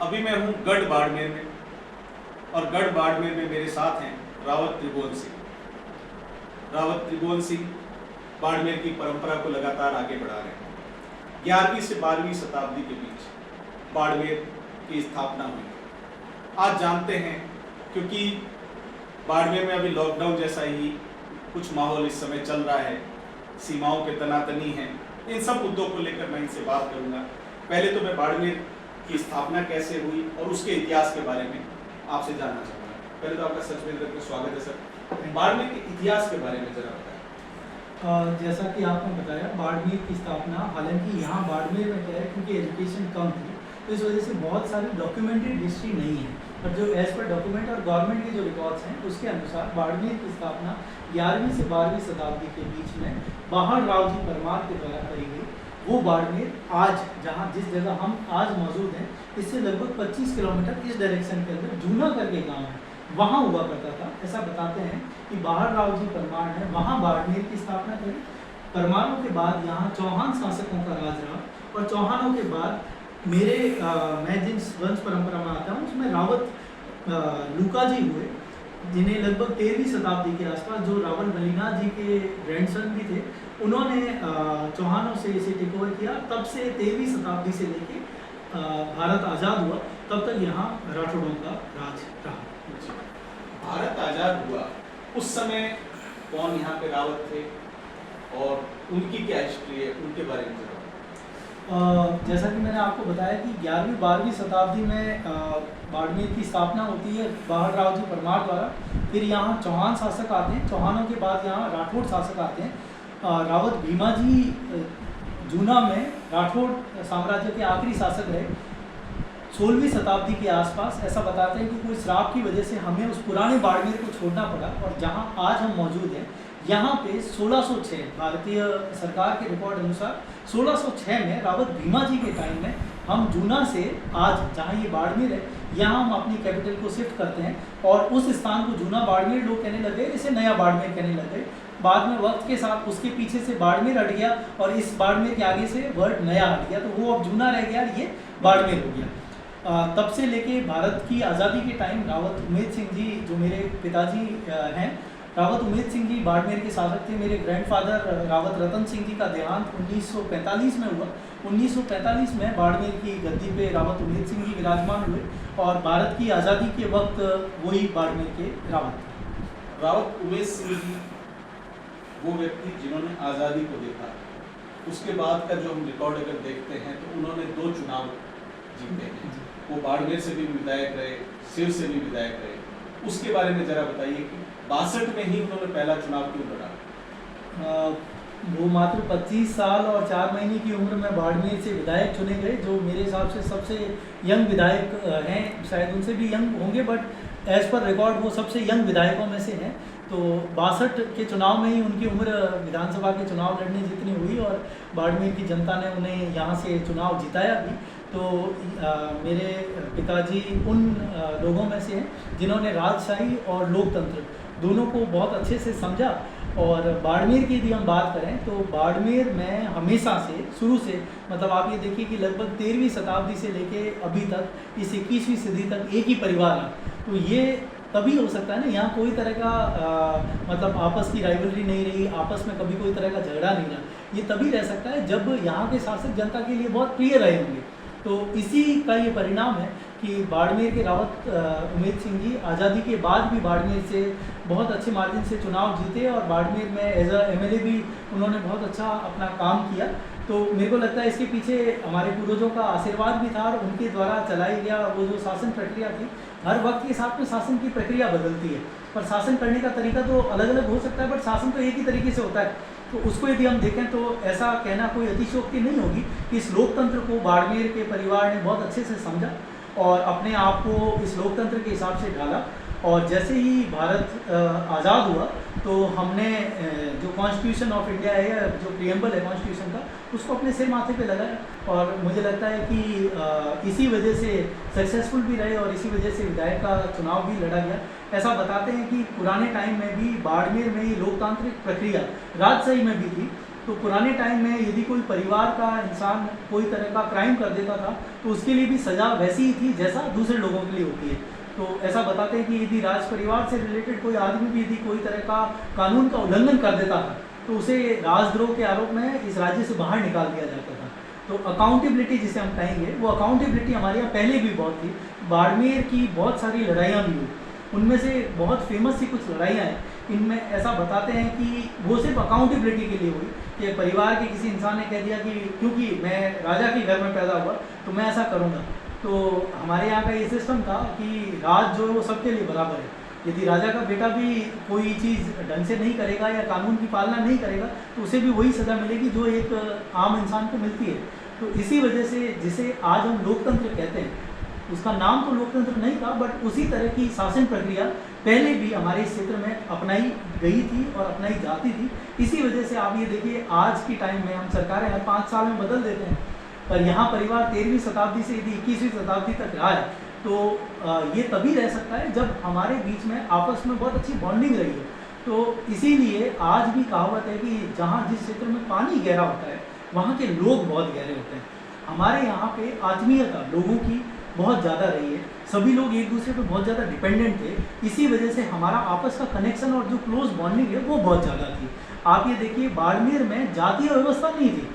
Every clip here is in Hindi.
अभी मैं हूँ गढ़ बाड़मेर में, और गढ़ बाड़मेर में मेरे साथ हैं रावत त्रिभुवन सिंह। रावत त्रिभुवन सिंह बाड़मेर की परंपरा को लगातार आगे बढ़ा रहे हैं। 11वीं से 12वीं शताब्दी के बीच बाड़मेर की स्थापना हुई। आज जानते हैं, क्योंकि बाड़मेर में अभी लॉकडाउन जैसा ही कुछ माहौल इस समय चल रहा है, सीमाओं पे तनातनी है, इन सब मुद्दों को लेकर मैं इनसे बात करूंगा। पहले तो मैं बाड़मेर की स्थापना कैसे हुई और उसके इतिहास के बारे में आपसे जानना चाहूँगा। पहले तो आपका सच में करके स्वागत है सर। बाड़मेर के इतिहास के बारे में जरा बताएं। जैसा कि आपने बताया, बाड़मेर की स्थापना, हालांकि यहाँ बाड़मेर में क्या है, क्योंकि एजुकेशन कम थी तो इस वजह से बहुत सारी डॉक्यूमेंटेड हिस्ट्री नहीं है, और जो एज पर डॉक्यूमेंट और गवर्नमेंट के जो रिकॉर्ड्स हैं उसके अनुसार बाड़मेर की स्थापना 11वीं से 12वीं शताब्दी के बीच में बाहर राव जी परमार के द्वारा करी गई। वो बाड़मेर आज जहाँ जिस जगह हम आज मौजूद हैं, इससे लगभग 25 किलोमीटर इस डायरेक्शन के अंदर जूना करके गांव है, वहाँ हुआ करता था। ऐसा बताते हैं कि बाहर राव जी परमार ने वहाँ बाड़मेर की स्थापना करी। परमारों के बाद यहाँ चौहान शासकों का राज रहा, और चौहानों के बाद मैं जिस वंश परंपरा में आता हूँ उसमें रावत लूका जी हुए, जिन्हें लगभग 13वीं शताब्दी के आसपास, जो रावल मलिनाथ जी के ग्रैंडसन भी थे, उन्होंने चौहानों से इसे टेक ओवर किया। तब से 13वीं शताब्दी से लेके भारत आज़ाद हुआ, तब तक यहाँ राठौड़ों का राज रहा। भारत आज़ाद हुआ उस समय कौन यहाँ पे रावत थे और उनकी क्या हिस्ट्री है, उनके बारे में जरा। जैसा कि मैंने आपको बताया कि 11वीं 12वीं शताब्दी में बाड़मेर की स्थापना होती है बाहर राव जी परमार द्वारा। फिर यहाँ चौहान शासक आते हैं, चौहानों के बाद यहाँ राठौड़ शासक आते हैं। रावत भीमा जी जूना में राठौड़ साम्राज्य के आखिरी शासक रहे 16वीं शताब्दी के आसपास। ऐसा बताते हैं कि कोई श्राप की वजह से हमें उस पुराने बाड़मेर को छोड़ना पड़ा, और जहाँ आज हम मौजूद हैं यहाँ पे 1606 भारतीय सरकार के रिकॉर्ड अनुसार 1606 में रावत भीमा जी के टाइम में हम जूना से आज जहाँ ये बाड़मेर है, यहाँ हम अपनी कैपिटल को शिफ्ट करते हैं, और उस स्थान को जूना बाड़मेर लोग कहने लगे, इसे नया बाड़मेर कहने लगे। बाद में वक्त के साथ उसके पीछे से बाड़मेर हट गया, और इस बाड़मेर के आगे से वर्ड नया हट गया, तो वो अब जूना रह गया, ये बाड़मेर हो गया। तब से लेके भारत की आज़ादी के टाइम रावत उमेद सिंह जी, जो मेरे पिताजी हैं, रावत उमेद सिंह जी बाड़मेर के शासक थे। मेरे ग्रैंडफादर रावत रतन सिंह जी का देहांत 1945 में हुआ। 1945 में बाड़मेर की गद्दी पे रावत उमेद सिंह जी विराजमान हुए, और भारत की आज़ादी के वक्त वही बाड़मेर के रावत थे। रावत उमेद सिंह जी वो व्यक्ति जिन्होंने आज़ादी को देखा। उसके बाद का जो हम रिकॉर्ड अगर देखते हैं तो उन्होंने 2 चुनाव जीते हैं। वो बाड़मेर से भी विधायक रहे, सिर से भी विधायक रहे। उसके बारे में जरा बताइए कि 62 में ही उन्होंने पहला चुनाव क्यों लड़ा। वो मात्र 25 साल और 4 महीने की उम्र में बाड़मेर से विधायक चुने गए, जो मेरे हिसाब से सबसे यंग विधायक हैं। शायद उनसे भी यंग होंगे, बट एज पर रिकॉर्ड वो सबसे यंग विधायकों में से हैं। तो 62 के चुनाव में ही उनकी उम्र विधानसभा के चुनाव लड़ने जितनी हुई, और बाड़मेर की जनता ने उन्हें यहाँ से चुनाव जिताया भी। तो मेरे पिताजी उन लोगों में से हैं जिन्होंने राजशाही और लोकतंत्र दोनों को बहुत अच्छे से समझा। और बाड़मेर की यदि हम बात करें तो बाड़मेर में हमेशा से, शुरू से, मतलब आप ये देखिए कि लगभग 13वीं शताब्दी से लेके अभी तक, इस 21वीं सदी तक एक ही परिवार है। तो ये तभी हो सकता है ना, यहाँ कोई तरह का मतलब आपस की राइवलरी नहीं रही, आपस में कभी कोई तरह का झगड़ा नहीं रहा। ये तभी रह सकता है जब यहाँ के शासक जनता के लिए बहुत प्रिय रहे होंगे। तो इसी का ये परिणाम है कि बाड़मेर के रावत उमेद सिंह जी आज़ादी के बाद भी बाड़मेर से बहुत अच्छे मार्जिन से चुनाव जीते, और बाड़मेर में एज अ MLA भी उन्होंने बहुत अच्छा अपना काम किया। तो मेरे को लगता है इसके पीछे हमारे पूर्वजों का आशीर्वाद भी था, और उनके द्वारा चलाई गया वो जो शासन प्रक्रिया थी। हर वक्त के साथ में शासन की प्रक्रिया बदलती है, पर शासन करने का तरीका तो अलग अलग हो सकता है, बट शासन तो एक ही तरीके से होता है। तो उसको यदि हम देखें तो ऐसा कहना कोई अतिशयोक्ति नहीं होगी कि इस लोकतंत्र को बाड़मेर के परिवार ने बहुत अच्छे से समझा और अपने आप को इस लोकतंत्र के हिसाब से ढाला। और जैसे ही भारत आज़ाद हुआ तो हमने जो कॉन्स्टिट्यूशन ऑफ इंडिया है, जो प्रियम्बल है कॉन्स्टिट्यूशन का, उसको अपने सिर माथे पे लगाया। और मुझे लगता है कि इसी वजह से सक्सेसफुल भी रहे और इसी वजह से विधायक का चुनाव भी लड़ा गया। ऐसा बताते हैं कि पुराने टाइम में भी बाड़मेर में ही लोकतांत्रिक प्रक्रिया राजशाही में भी थी, तो पुराने टाइम में यदि कोई परिवार का इंसान कोई तरह का क्राइम कर देता था तो उसके लिए भी सज़ा वैसी ही थी जैसा दूसरे लोगों के लिए होती है। तो ऐसा बताते हैं कि यदि राज परिवार से रिलेटेड कोई आदमी भी यदि कोई तरह का कानून का उल्लंघन कर देता था तो उसे राजद्रोह के आरोप में इस राज्य से बाहर निकाल दिया जाता था। तो अकाउंटेबिलिटी जिसे हम कहेंगे, वो अकाउंटेबिलिटी हमारे यहाँ पहले भी बहुत थी। बाड़मेर की बहुत सारी लड़ाइयाँ भी हुई, उनमें से बहुत फेमस सी कुछ लड़ाइयाँ हैं। इनमें ऐसा बताते हैं कि वो सिर्फ अकाउंटेबिलिटी के लिए हुई कि परिवार के किसी इंसान ने कह दिया कि क्योंकि मैं राजा के घर में पैदा हुआ तो मैं ऐसा करूँगा। तो हमारे यहाँ का ये सिस्टम था कि राज जो है वो सबके लिए बराबर है। यदि राजा का बेटा भी कोई चीज़ ढंग से नहीं करेगा या कानून की पालना नहीं करेगा तो उसे भी वही सज़ा मिलेगी जो एक आम इंसान को मिलती है। तो इसी वजह से जिसे आज हम लोकतंत्र कहते हैं, उसका नाम तो लोकतंत्र नहीं था बट उसी तरह की शासन प्रक्रिया पहले भी हमारे इस क्षेत्र में अपनाई गई थी और अपनाई जाती थी। इसी वजह से आप ये देखिए आज की टाइम में हम सरकारें हर 5 साल में बदल देते हैं, पर यहाँ परिवार 13वीं शताब्दी से यदि 21वीं शताब्दी तक रहा है तो ये तभी रह सकता है जब हमारे बीच में आपस में बहुत अच्छी बॉन्डिंग रही है। तो इसीलिए आज भी कहावत है कि जहाँ जिस क्षेत्र में पानी गहरा होता है वहाँ के लोग बहुत गहरे होते हैं। हमारे यहाँ पे आत्मीयता लोगों की बहुत ज़्यादा रही है, सभी लोग एक दूसरे पे बहुत ज़्यादा डिपेंडेंट थे। इसी वजह से हमारा आपस का कनेक्शन और जो क्लोज बॉन्डिंग है वो बहुत ज़्यादा थी। आप ये देखिए बाड़मेर में जातीय व्यवस्था नहीं थी,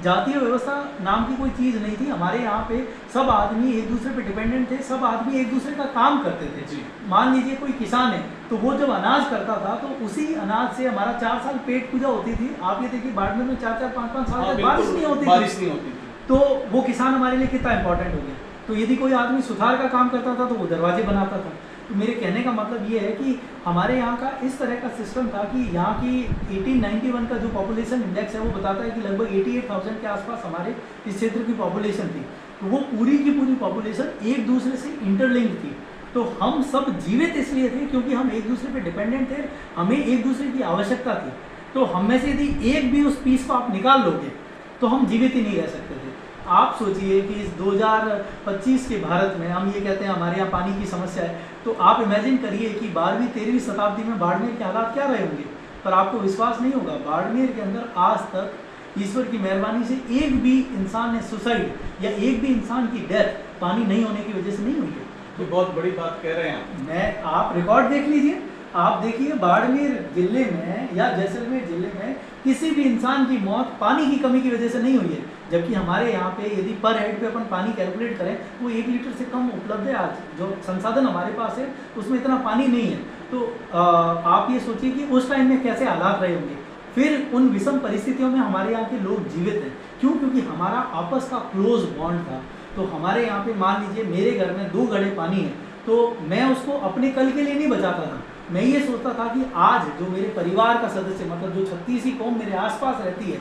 जातीय व्यवस्था नाम की कोई चीज़ नहीं थी। हमारे यहाँ पे सब आदमी एक दूसरे पे डिपेंडेंट थे, सब आदमी एक दूसरे का काम करते थे। मान लीजिए कोई किसान है तो वो जब अनाज करता था तो उसी अनाज से हमारा 4 साल पेट पूजा होती थी। आप ये देखिए बाड़मेर में 4-4, 5-5 साल तक बारिश नहीं होती थी। तो वो किसान हमारे लिए कितना इंपॉर्टेंट हो गया। तो यदि कोई आदमी सुथार का काम करता था तो वो दरवाजे बनाता था। तो मेरे कहने का मतलब ये है कि हमारे यहाँ का इस तरह का सिस्टम था कि यहाँ की 1891 का जो पॉपुलेशन इंडेक्स है वो बताता है कि लगभग 88,000 के आसपास हमारे इस क्षेत्र की पॉपुलेशन थी। तो वो पूरी की पूरी पॉपुलेशन एक दूसरे से इंटरलिंक्ड थी। तो हम सब जीवित इसलिए थे क्योंकि हम एक दूसरे पे डिपेंडेंट थे, हमें एक दूसरे की आवश्यकता थी। तो हम में से यदि एक भी उस पीस को आप निकाल लोगे तो हम जीवित ही नहीं रह सकते थे। आप सोचिए कि इस 2025 के भारत में हम ये कहते हैं हमारे यहाँ पानी की समस्या है, तो आप इमेजिन करिए कि 12वीं 13वीं शताब्दी में बाड़मेर के हालात क्या रहे होंगे। पर आपको विश्वास नहीं होगा, बाड़मेर के अंदर आज तक ईश्वर की मेहरबानी से एक भी इंसान ने सुसाइड या एक भी इंसान की डेथ पानी नहीं होने की वजह से नहीं हुई है। तो बहुत बड़ी बात कह रहे हैं आप रिकॉर्ड देख लीजिए, आप देखिए बाड़मेर जिले में या जैसलमेर जिले में किसी भी इंसान की मौत पानी की कमी की वजह से नहीं हुई है। जबकि हमारे यहाँ पे यदि पर हेड पे अपन पानी कैलकुलेट करें वो 1 लीटर से कम उपलब्ध है। आज जो संसाधन हमारे पास है उसमें इतना पानी नहीं है। तो आप ये सोचिए कि उस टाइम में कैसे हालात रहे होंगे। फिर उन विषम परिस्थितियों में हमारे यहाँ के लोग जीवित हैं, क्यों? क्योंकि हमारा आपस का क्लोज बॉन्ड था। तो हमारे यहाँ पे मान लीजिए मेरे घर में 2 घड़े पानी है तो मैं उसको अपने कल के लिए नहीं बचाता था। मैं ये सोचता था कि आज जो मेरे परिवार का सदस्य मतलब जो 36 ही कौम मेरे आसपास रहती है,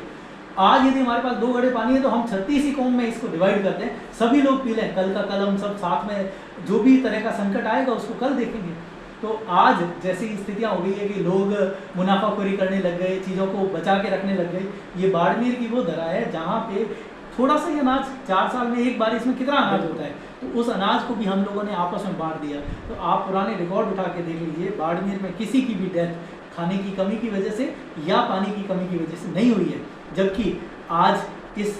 आज यदि हमारे पास 2 घड़े पानी है तो हम 36 ही कौम में इसको डिवाइड करते हैं, सभी लोग पी लें, कल का कल हम सब साथ में जो भी तरह का संकट आएगा उसको कल देखेंगे। तो आज जैसी स्थितियाँ हो गई है कि लोग मुनाफाखोरी करने लग गए, चीज़ों को बचा के रखने लग गए। ये बाड़मेर की वो धरा है जहाँ पे थोड़ा सा ही अनाज 4 साल में एक बार इसमें कितना अनाज होता है, तो उस अनाज को भी हम लोगों ने आपस में बांट दिया। तो आप पुराने रिकॉर्ड उठा के देख लीजिए, बाड़मेर में किसी की भी डेथ खाने की कमी की वजह से या पानी की कमी की वजह से नहीं हुई है। जबकि आज इस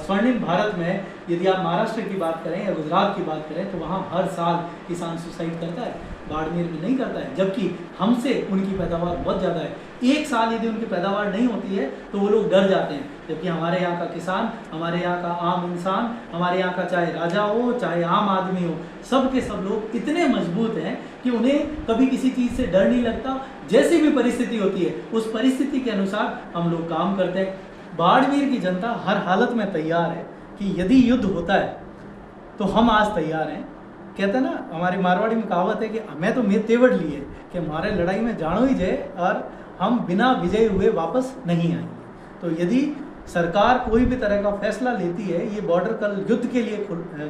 स्वर्णिम भारत में यदि आप महाराष्ट्र की बात करें या गुजरात की बात करें तो वहाँ हर साल किसान सुसाइड करता है, बाड़मेर में नहीं करता है। जबकि हमसे उनकी पैदावार बहुत ज़्यादा है, एक साल यदि उनकी पैदावार नहीं होती है तो वो लोग डर जाते हैं। जबकि हमारे यहाँ का किसान, हमारे यहाँ का आम इंसान, हमारे यहाँ का चाहे राजा हो चाहे आम आदमी हो, सब के सब लोग इतने मजबूत हैं कि उन्हें कभी किसी चीज़ से डर नहीं लगता। जैसी भी परिस्थिति होती है उस परिस्थिति के अनुसार हम लोग काम करते हैं। बाड़मेर की जनता हर हालत में तैयार है कि यदि युद्ध होता है तो हम आज तैयार हैं। कहते हैं ना, हमारी मारवाड़ी में कहावत है कि हमें तो मेरे तेवड़ लिए कि हमारे लड़ाई में जानो ही जाए और हम बिना विजय हुए वापस नहीं आएंगे। तो यदि सरकार कोई भी तरह का फैसला लेती है, ये बॉर्डर कल युद्ध के लिए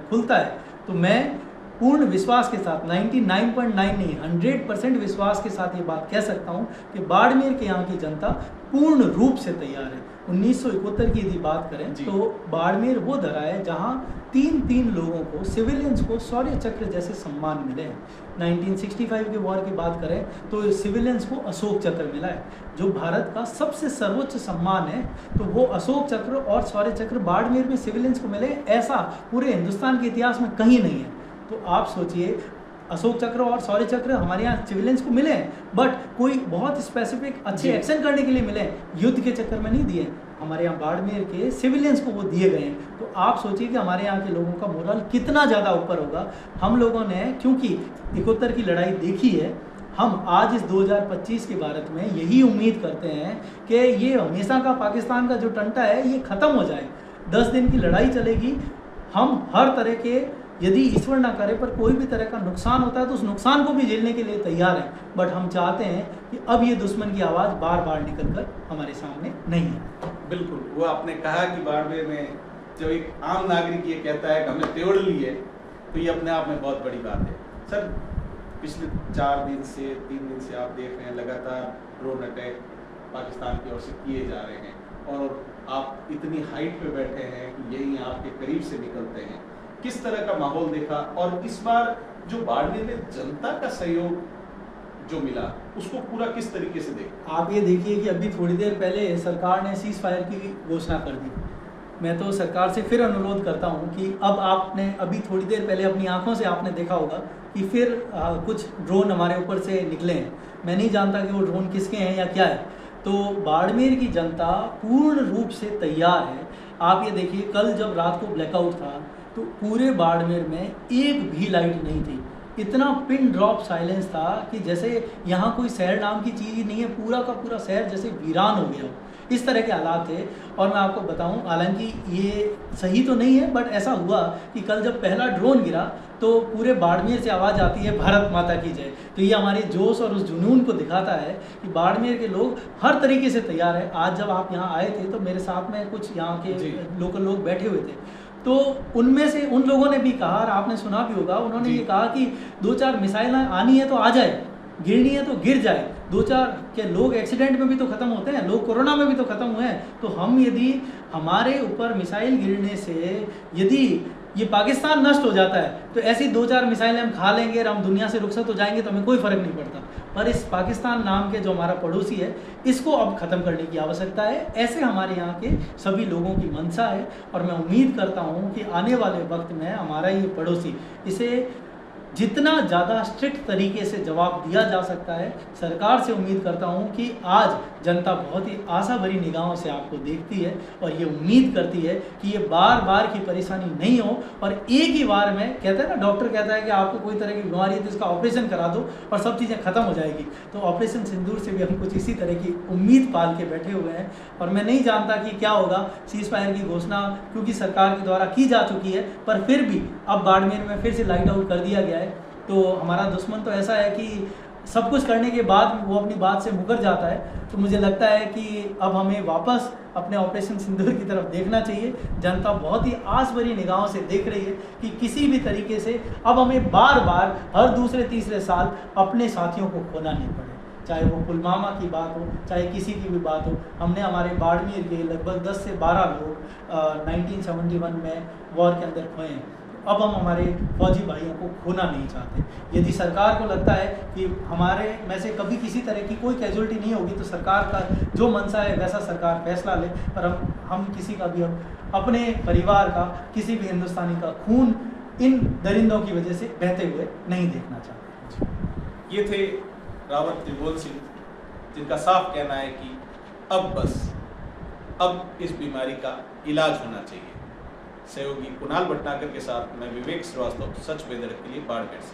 खुलता है, तो मैं पूर्ण विश्वास के साथ 99.9 नहीं 100% विश्वास के साथ ये बात कह सकता हूँ कि बाड़मेर के यहाँ की जनता पूर्ण रूप से तैयार है। 1971 की यदि बात करें तो बाड़मेर वो धरा है जहाँ तीन लोगों को, सिविलियंस को शौर्य चक्र जैसे सम्मान मिले हैं। 1965 के वॉर की बात करें तो सिविलियंस को अशोक चक्र मिला है, जो भारत का सबसे सर्वोच्च सम्मान है। तो वो अशोक चक्र और शौर्य चक्र बाड़मेर में सिविलियंस को मिले, ऐसा पूरे हिंदुस्तान के इतिहास में कहीं नहीं है। तो आप सोचिए, अशोक चक्र और शौर्य चक्र हमारे यहाँ सिविलियंस को मिले हैं, बट कोई बहुत स्पेसिफिक अच्छे एक्शन करने के लिए मिले हैं, युद्ध के चक्कर में नहीं दिए। हमारे यहाँ बाड़मेर के सिविलियंस को वो दिए गए हैं। तो आप सोचिए कि हमारे यहाँ के लोगों का मोरल कितना ज़्यादा ऊपर होगा। हम लोगों ने क्योंकि 71 की लड़ाई देखी है, हम आज इस 2025 के भारत में यही उम्मीद करते हैं कि ये हमेशा का पाकिस्तान का जो टंटा है ये ख़त्म हो जाए। 10 दिन की लड़ाई चलेगी, हम हर तरह के, यदि ईश्वर ना करे पर कोई भी तरह का नुकसान होता है तो उस नुकसान को भी झेलने के लिए तैयार हैं। बट हम चाहते हैं कि अब ये दुश्मन की आवाज़ बार बार निकल कर हमारे सामने नहीं है। बिल्कुल, वो आपने कहा कि बाड़मेर में जब एक आम नागरिक ये कहता है कि हमने तोड़ ली है, तो ये अपने आप में बहुत बड़ी बात है। सर, पिछले 3 दिन से आप देख रहे हैं लगातार ड्रोन अटैक पाकिस्तान की ओर से किए जा रहे हैं, और आप इतनी हाइट पे बैठे हैं कि यही आपके करीब से निकलते हैं। किस तरह का माहौल देखा, और इस बार जो बाड़मेर में जनता का सहयोग जो मिला उसको पूरा किस तरीके से देखा? आप ये देखिए कि अभी थोड़ी देर पहले सरकार ने सीज फायर की घोषणा कर दी। मैं तो सरकार से फिर अनुरोध करता हूँ कि अब आपने अभी थोड़ी देर पहले अपनी आंखों से आपने देखा होगा कि फिर कुछ ड्रोन हमारे ऊपर से निकले हैं। मैं नहीं जानता कि वो ड्रोन किसके हैं या क्या है। तो बाड़मेर की जनता पूर्ण रूप से तैयार है। आप ये देखिए, कल जब रात को ब्लैकआउट था तो पूरे बाड़मेर में एक भी लाइट नहीं थी। इतना पिन ड्रॉप साइलेंस था कि जैसे यहाँ कोई शहर नाम की चीज़ ही नहीं है, पूरा का पूरा शहर जैसे वीरान हो गया हो, इस तरह के हालात थे। और मैं आपको बताऊं, हालांकि ये सही तो नहीं है, बट ऐसा हुआ कि कल जब पहला ड्रोन गिरा तो पूरे बाड़मेर से आवाज़ आती है भारत माता की जय। तो ये हमारे जोश और उस जुनून को दिखाता है कि बाड़मेर के लोग हर तरीके से तैयार है। आज जब आप यहाँ आए थे तो मेरे साथ में कुछ यहाँ के लोकल लोग बैठे हुए थे, तो उनमें से उन लोगों ने भी कहा, और आपने सुना भी होगा, उन्होंने ये कहा कि 2-4 मिसाइल आनी है तो आ जाए, गिरनी है तो गिर जाए। 2-4 के लोग एक्सीडेंट में भी तो ख़त्म होते हैं, लोग कोरोना में भी तो ख़त्म हुए हैं। तो हम यदि हमारे ऊपर मिसाइल गिरने से यदि ये पाकिस्तान नष्ट हो जाता है तो ऐसी 2-4 मिसाइलें हम खा लेंगे और हम दुनिया से रुखसत हो जाएंगे तो हमें कोई फ़र्क नहीं पड़ता। पर इस पाकिस्तान नाम के जो हमारा पड़ोसी है, इसको अब ख़त्म करने की आवश्यकता है। ऐसे हमारे यहाँ के सभी लोगों की मंशा है, और मैं उम्मीद करता हूँ कि आने वाले वक्त में हमारा ये पड़ोसी, इसे जितना ज़्यादा स्ट्रिक्ट तरीके से जवाब दिया जा सकता है। सरकार से उम्मीद करता हूँ कि आज जनता बहुत ही आशा भरी निगाहों से आपको देखती है और ये उम्मीद करती है कि ये बार बार की परेशानी नहीं हो, और एक ही बार में, कहते हैं ना, डॉक्टर कहता है कि आपको कोई तरह की बीमारी है तो इसका ऑपरेशन करा दो और सब चीज़ें ख़त्म हो जाएगी। तो ऑपरेशन सिंदूर से भी हम कुछ इसी तरह की उम्मीद पाल के बैठे हुए हैं। और मैं नहीं जानता कि क्या होगा। सीज फायर की घोषणा क्योंकि सरकार के द्वारा की जा चुकी है, पर फिर भी अब बाड़मेर में फिर से लाइट आउट कर दिया गया है। तो हमारा दुश्मन तो ऐसा है कि सब कुछ करने के बाद वो अपनी बात से मुकर जाता है। तो मुझे लगता है कि अब हमें वापस अपने ऑपरेशन सिंदूर की तरफ देखना चाहिए। जनता बहुत ही आस भरी निगाहों से देख रही है कि किसी भी तरीके से अब हमें बार बार हर दूसरे तीसरे साल अपने साथियों को खोना नहीं पड़े, चाहे वो पुलवामा की बात हो, चाहे किसी की भी बात हो। हमने हमारे बाड़मेर के लगभग 10 से 12 लोग 1971 में वॉर के अंदर खोए हैं। अब हम हमारे फौजी भाइयों को खोना नहीं चाहते। यदि सरकार को लगता है कि हमारे में से कभी किसी तरह की कोई कैजुअलिटी नहीं होगी तो सरकार का जो मनसा है वैसा सरकार फैसला ले, पर हम किसी का भी अपने परिवार का, किसी भी हिंदुस्तानी का खून इन दरिंदों की वजह से बहते हुए नहीं देखना चाहते। ये थे रावत त्रिभुवन सिंह, जिनका साफ कहना है कि अब बस, अब इस बीमारी का इलाज होना चाहिए। सहयोगी कुणाल भटनागर के साथ मैं विवेक श्रीवास्तव, सच बेदरक के लिए बाड़मेर से।